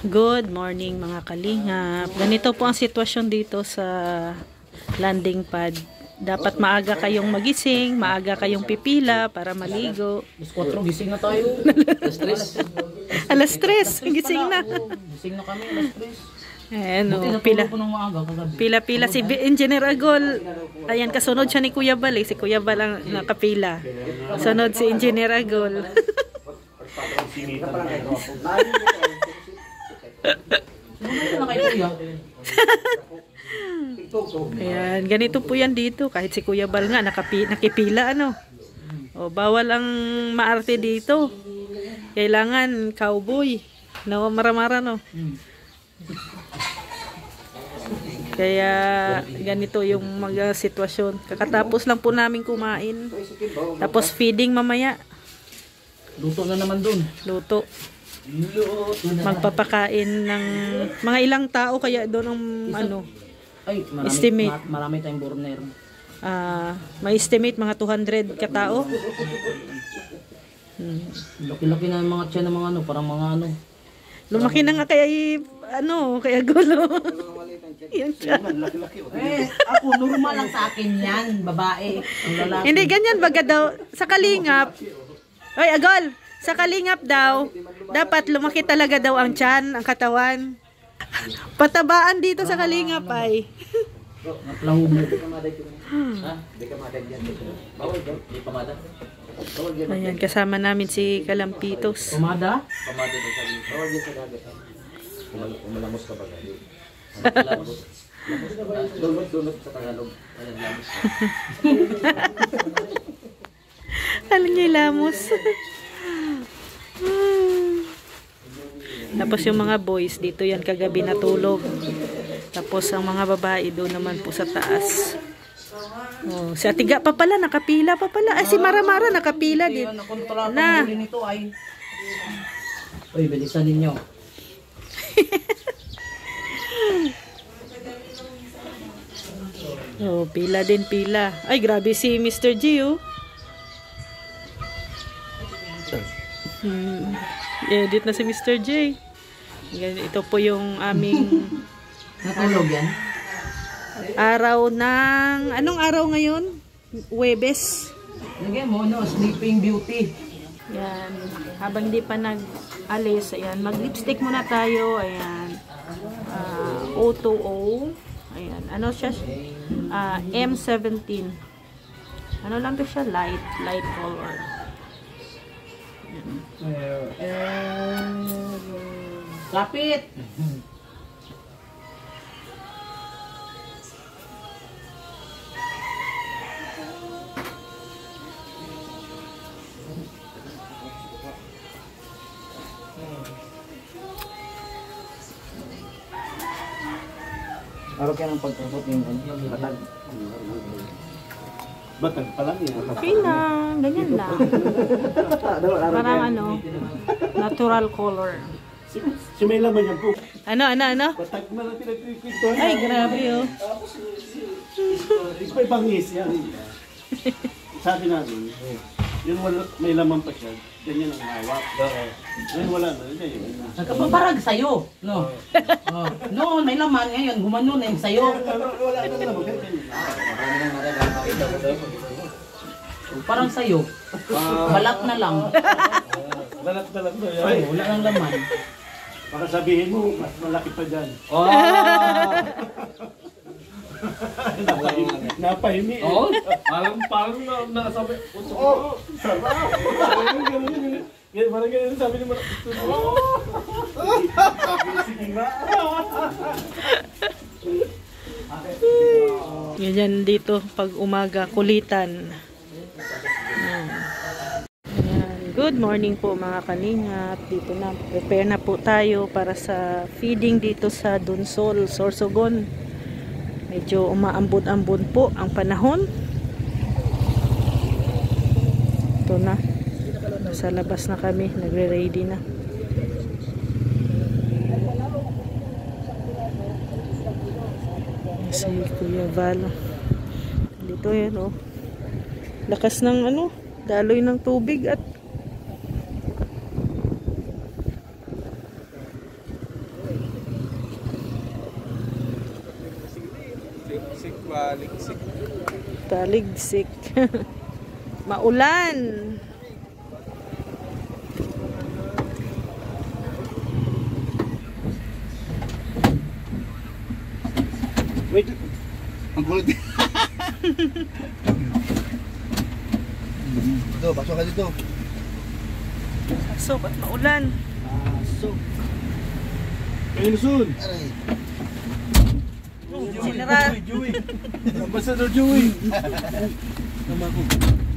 Good morning mga kalingap. Ganito po ang sitwasyon dito sa landing pad. Dapat maaga kayong magising, maaga kayong pipila para maligo. Alas 4 gising na tayo. Alas 3. Alas 3, gising na. Gising na kami, alas 3. Ayan o, Buti natulog ko ng maaga kagabi. pila si Engineer Agol. Ayan, kasunod siya ni Kuya Bal. Si Kuya Bal ang nakapila. Sunod si Engineer Agol. Ayan, ganito po yan dito. Kahit si Kuya Bal nga nakipila ano. O, bawal ang maarte dito. Kailangan cowboy. No, maramara no. Kaya ganito yung mga sitwasyon. Kakatapos lang po namin kumain. Tapos feeding mamaya. Luto na naman dun. Luto. Magpapakain ng mga ilang tao kaya doon ang ano. Ay, estimate. Marami tayong burner. May estimate mga 200 katao. Laki-laki na mga tiyan ng mga ano, parang mga ano. Lumaki na nga kaya kaya gulo. Yan siya. Ako normal lang sa akin yan, babae. Ang lalaki. Hindi ganyan baga daw sa kalingap. Oy, Agol, sa kalingap daw, dapat lumaki talaga daw ang tiyan, ang katawan. Patabaan dito sa kalingap ay. Naplahubo. Ayan, kasama namin si Kalampitos. Pumada? Umalamos ka ba? Lunod sa Tagalog. Alam niya ilamos. Tapos yung mga boys dito yan kagabi natulog. Tapos ang mga babae doon naman po sa taas. Oh, si Atiga pa pala nakapila pa pala. Ay si Maramara nakapila din. Na. Nito ay. Oy, bilisan ninyo. Oh, pila din pila. Ay grabe si Mr. G oh. Edit na si Mr. J. Ito po yung aming Natulog yan? araw ng... Anong araw ngayon? Huwebes. Lagyan mo, no? Sleeping Beauty. Yan. Habang di pa nag-alis, ayan. Mag-lipstick muna tayo. Ayan. O2O. Ayan. Ano siya? M17. Ano lang to siya? Light color. Kapit! Araw kaya ng pagkakot yung batag. Batag pa lang yan. Okay lang. Ganyan lang. Parang natural color. Si may laman yan po. Ano? Batag na lang pinagkikwento. Ay, grabe oh. May bangis yan. Sabi natin, yun may laman pa siya. Ganyan ang hawak. Ngayon wala na. Nagkapaparag sa'yo. No? Noon, may laman. Ngayon, gumano na yung sa'yo. Wala na naman. Parang sa'yo. Balat na lang. Balat na lang. Ay, wala nang laman. Baka sabihin mo, mas malaki pa dyan. Napahimi eh. Oh, parang nasabi. Oh, sarap. Parang ganun sabi ni Mara. Sige nga. Ganyan dito pag umaga, kulitan. Ayan. Good morning po mga kalingap. Dito na, prepare na po tayo para sa feeding dito sa Dunsol, Sorsogon. Medyo umaambon-ambon po ang panahon. Ito na. Sa labas na kami. Nagre-ready na. Si Kuya Val. Dito yan oh. Lakas ng daloy ng tubig at Taligsik. Maulan. Wait. Ang kulit. Dito, pasok ka dito. So, ba't maulan? Pasok. Kayo Luzon. Aray. Sinira. Joey. Ambassador Joey. Sama ko.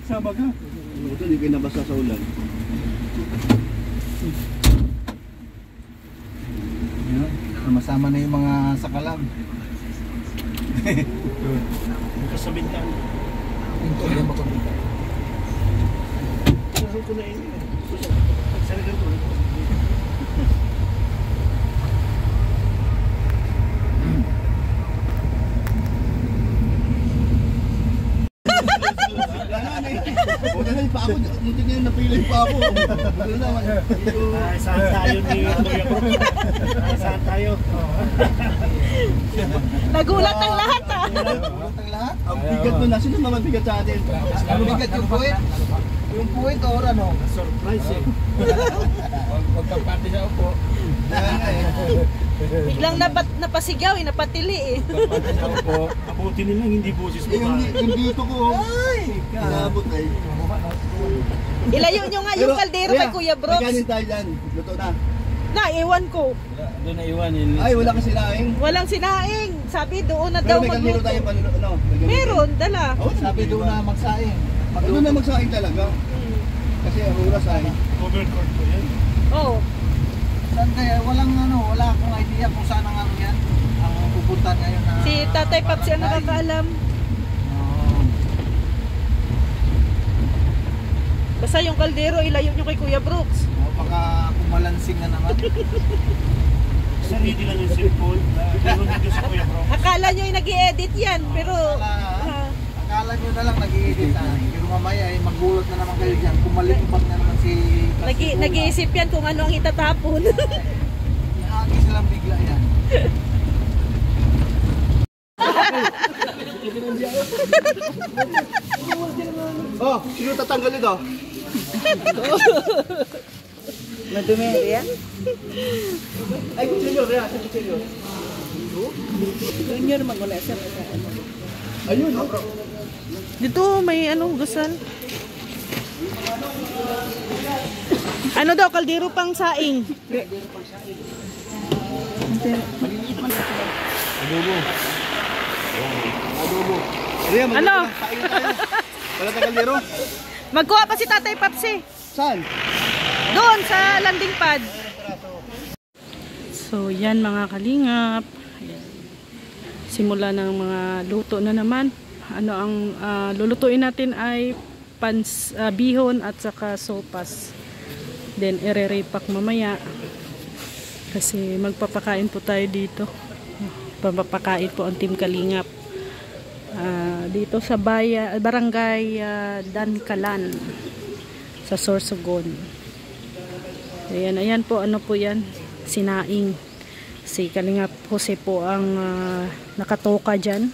Sama ka. Ito, hindi kayo nabasa sa ulan. Sama-sama na yung mga sakalam. Sa bintana. Ito, hindi mo kumita. Saan ko na yun? Saan ka ito? Buti na yung pa ako. Buti na yung napilay pa ako. Buti naman. Saan tayo ni Kuya Bro? Saan tayo? Nagulat ang lahat ah. Ulat ang lahat. Ang bigat mo na. Sino naman bigat sa atin? Ano bigat yung puwit? Yung puwit or ano? Surprise eh. Huwag kang pati sa upo. Biglang napasigaw, napatili eh. Pati sa upo. Abuti nila hindi boses mo. Yung dito ko. Ay! Naabot eh. Ilayo nyo nga yung kaldero kay Kuya May Brooks. kanin tayo dyan. Luto na. Na, ewan ko. Doon na iwanin. Ay, wala kasi laing. Walang sinaing. Sabi doon na Pero daw may kaldero magluto. tayo panulo. Ano? Meron, dala. Oh, Sabi doon na magsaing. Doon na magsaing talaga. Kasi ang oras ay. Overcourt po yan. Oh, Saan kaya? Walang ano, wala akong idea kung saan ang ano yan. Ang pupunta ngayon na... si Tatay Papsi ang nakakaalam. Oh. Basta yung kaldero, ilayo nyo kay Kuya Brooks. Baka kumalansing na naman. Sarili lang yung cellphone. Pero dito sa Kuya Bro. Akala nyo yung nag-i-edit yan, pero... Akala nyo na lang nag-i-edit na. Pero mamaya ay magulat na naman kayo dyan. Kumalipag na naman si... Nag-iisip yan kung ano ang itatapon. Ihagi silang bigla yan. Oh, sino tatanggal ito? Madumi yan? Ay, kutsilyo. Kaya, sa kutsilyo. Junior magmula siya. Ayun, oh. Dito may ano, gusan. Ano daw, kaldero pang saing? Adobo. Riya, Ano? Kain tayo. Wala tayong kaldero? Magkuha pa si Tatay Papsi. Saan? Doon sa landing pad. So yan mga kalingap. Ayan. Simula ng mga luto na naman. Ano ang lulutuin natin ay bihon at saka sopas. Then ire-repack mamaya. Kasi magpapakain po tayo dito. Papapakain po ang Team Kalingap. Dito sa barangay Dankalan sa Sorsogon. Ayan po, ano po yan, sinaing. Si Kalingap Jose po ang nakatoka dyan.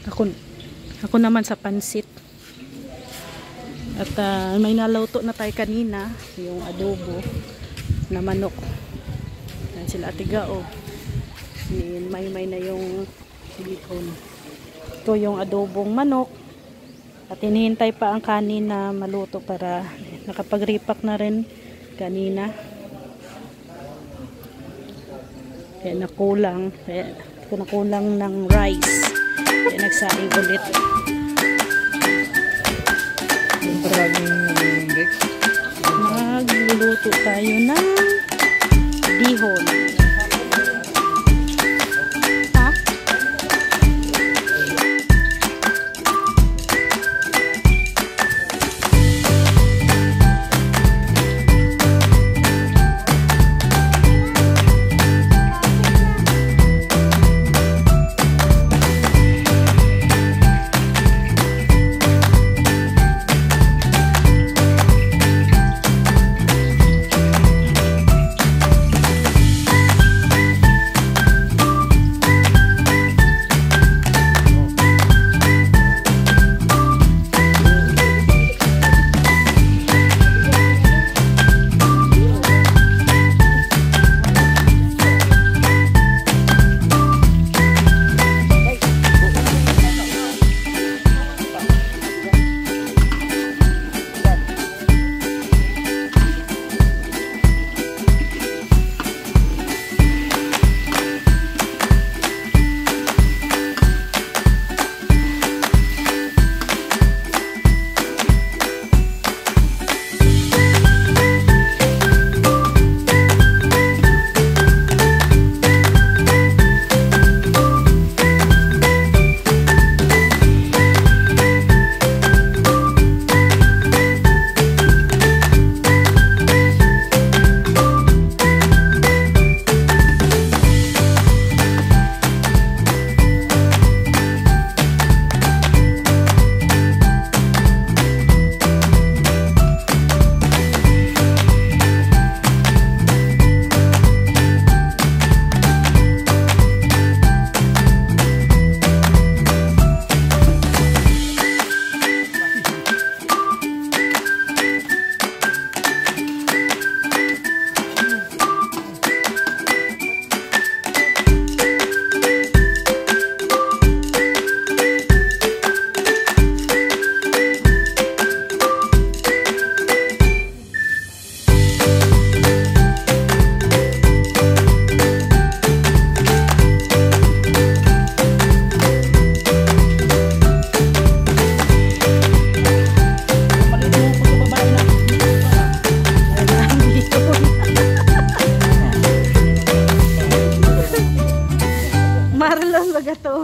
Ako naman sa pansit. At may naluto na tayo kanina, yung adobo na manok. Ayan sila Atigao. May na yung silikon. Ito yung adobong manok. At hinihintay pa ang kanin na maluto para nakapag-repack na rin kanina. Kaya nakulang. Ng rice. Kaya nagsaing ulit. Magluluto tayo ng bihon. Ha? umaga to.